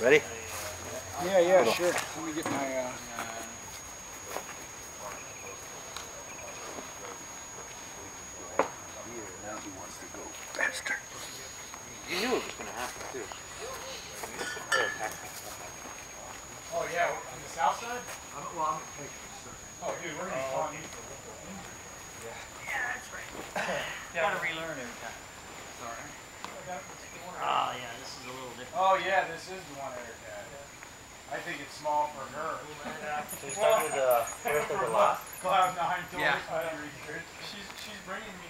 Ready? Yeah, sure. Let me get my, Now he wants to go faster. You knew it was going to happen, too. oh yeah, on the south side? Oh dude, we're going to be calling you for local injury. Yeah, that's right. Gotta relearn every time. Sorry. Oh yeah, this is a little different. Oh yeah, this is the one Eric had. I think it's small for her. So you started with Earth of the Lost? Cloud 9 told Yeah. us how to research. She's bringing me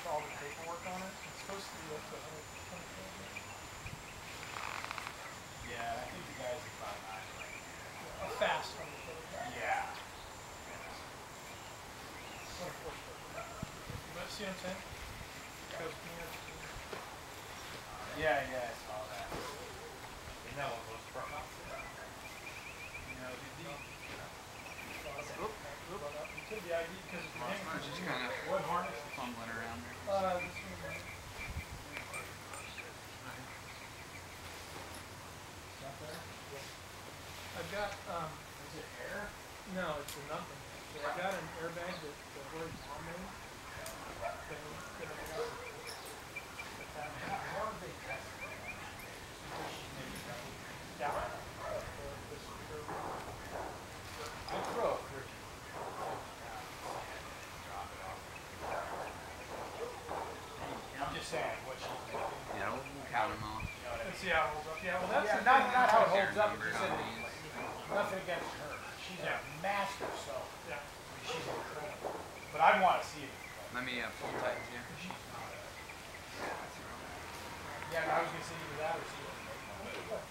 all the paperwork on it. It's supposed to be up to 120. Yeah, I think the guy's at Cloud 9 right here. A fast 120. Yeah. But see what I'm saying? Yeah, I saw that. Isn't that one of those front mounts? Could be ID because It's just kind of what harness? fumbling around there. This one. Not there? I've got Is it air? no, it's a nothing. So I got an airbag that works on me. I'm just saying what she's doing. Yeah, we'll count them all. Let's see how it holds up. Yeah, well that's the not thing. how it holds up. Number Just how said many nothing against her. She's a master sew. Yeah. She's incredible. But I want to see it. Let me pull tight here. Yeah, I was gonna say either that or see it.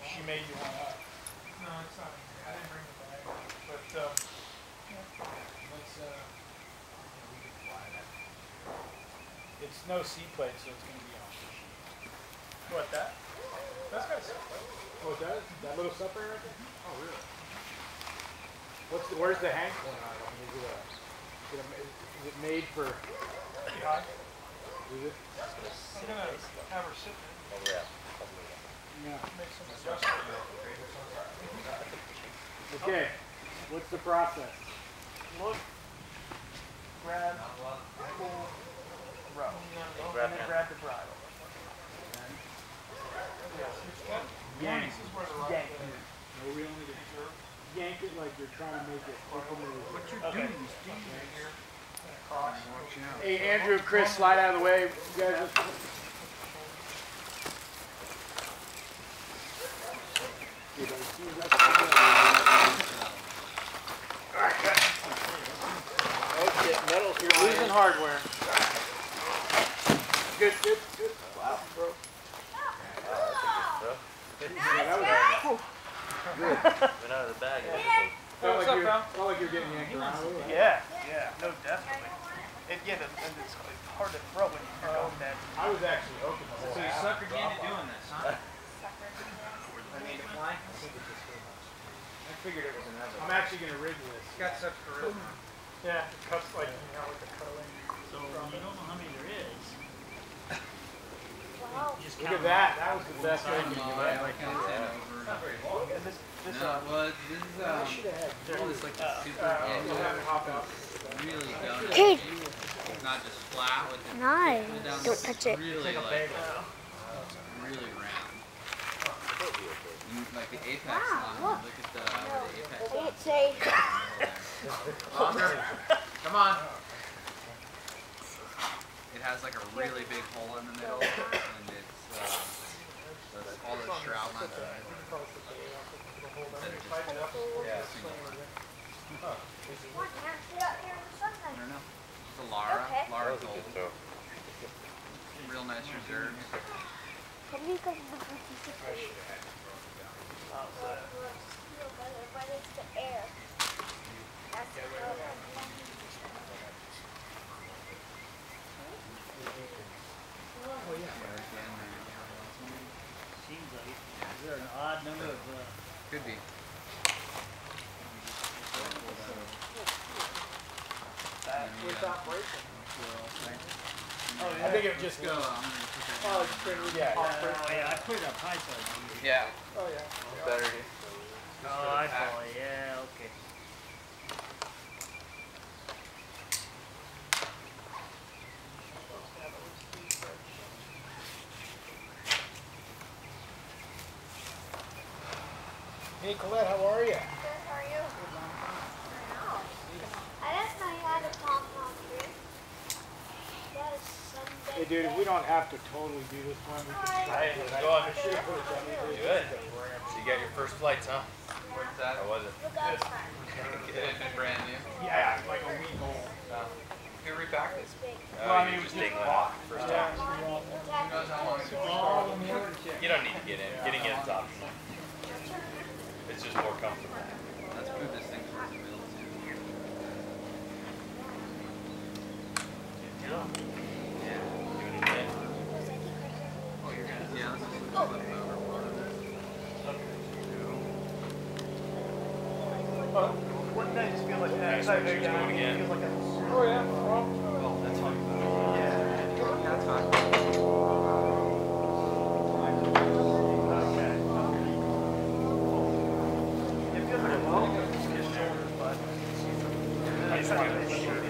She made you one up. No, it's not. I didn't bring the bag. But Let's we can fly that. It's no seatplate, so it's gonna be on. what that? That's got a seatplate. Oh, it does? That little separator right there? Oh, really? Where's the hang point on it? Is it made for? Pretty high. Is it? I'm gonna have her sit there. Oh, yeah. Yeah. Make some adjustments. Okay. What's the process? Look, grab, pull, row, and grab then hand. grab the bridle. Yank. This is where the right Yank. foot is. No, we only yank it like you're trying to make it open. What you're Okay. doing is Right here, and across. watch out. Hey, Andrew and Chris, slide out of the way. You guys. Okay, metal's You're losing hardware. Good. Wow, bro. Yeah, that was Good. Went out of the bag. felt What's like up, you're, pal? felt like you're getting yanked around a little. Yeah, no, definitely. And it's hard to throw when you're going that. I was actually open the whole So you half. suckered me into doing this, huh? I made it fly. I figured it was another. I'm actually going to rig this. It's got such charisma. Yeah, it cuts like, like the curling. So you don't know how many there is. You just Look count at that. That was the best One way side to and do one it. I kind of said over. And this No, well, this is all this like the super angle, Hop out. really done. Kid. Not just flat with it. Nice. pulled down, Don't touch it. Really like really round. And like the apex line. look. Look at the where the apex I line. didn't say. Come on. It has like a really big hole in the middle, and it's all the shroud lines on it. Instead of just a single line. I don't know. It's a Lara. Okay. Lara Gold. Real nice reserve. Can you go to the participation? But it's the air. That's the Seems like it. Is there an odd number of Could be. Without breaking. I think it would just go. Oh, yeah. Oh, yeah, I put it up high so it's easy. Yeah. Oh, yeah. Better here. Oh, I follow. Yeah, okay. Hey, Colette, how are you? Good, how are you? I didn't know you had a pom-pom tree. That is Sunday. Hey, dude, we don't have to totally do this one. We can try it. I should have put it down. Good. So you got your first flights, huh? What's that? How was it? Look outside. Good. Brand new. Yeah, like a week old. Who repacked it? It's big. Oh, you just dingling off first time. Mommy, Who knows how long it's been? You don't need to get in. Getting in is optional. It's just more comfortable. Let's move this thing towards the middle too. Doing it again. Yeah, let's just flip over one of it. Wouldn't that just feel like that? Nice, we're just doing it again. Feels like that. Oh, yeah. Oh, that's fine. That's fine. It feels like a long shoulder, but it's not like a shirt.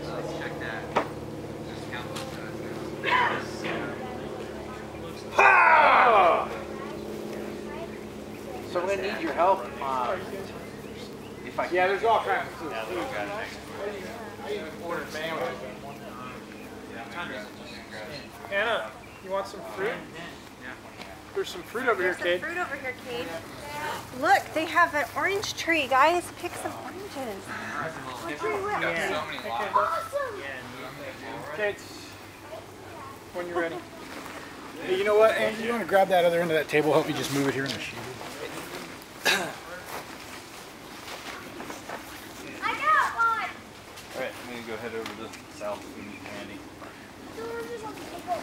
Let's check that. Just count those guys. So I'm gonna need your help. If I Yeah, there's all kinds of food. now that I've got an extra. I even ordered sandwiches. Hannah, you want some fruit? There's some fruit over here, There's Kate. some fruit over here, Kate. Look, they have an orange tree, guys. Pick some oranges. We've got so many lots. Awesome. Kate, when you're ready. Hey, you know what, Andy, you want to grab that other end of that table? Help me just move it here in the sheet. I got one. Alright, I'm gonna go head over to South and meet Andy.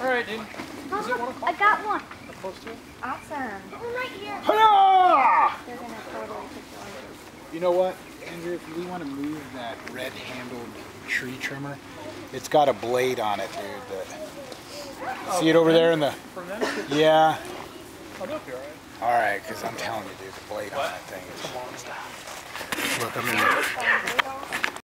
All right, dude. Is it 1 o'clock? I got one. How close to it? Awesome. One right here. Hi-ya! They're gonna totally pick the oranges. You know what, Andrew, if we want to move that red-handled tree trimmer, it's got a blade on it, dude. See it over there in the... Yeah. Oh, they'll be alright. All right, because I'm telling you, dude, the blade on that thing is... Look, I'm in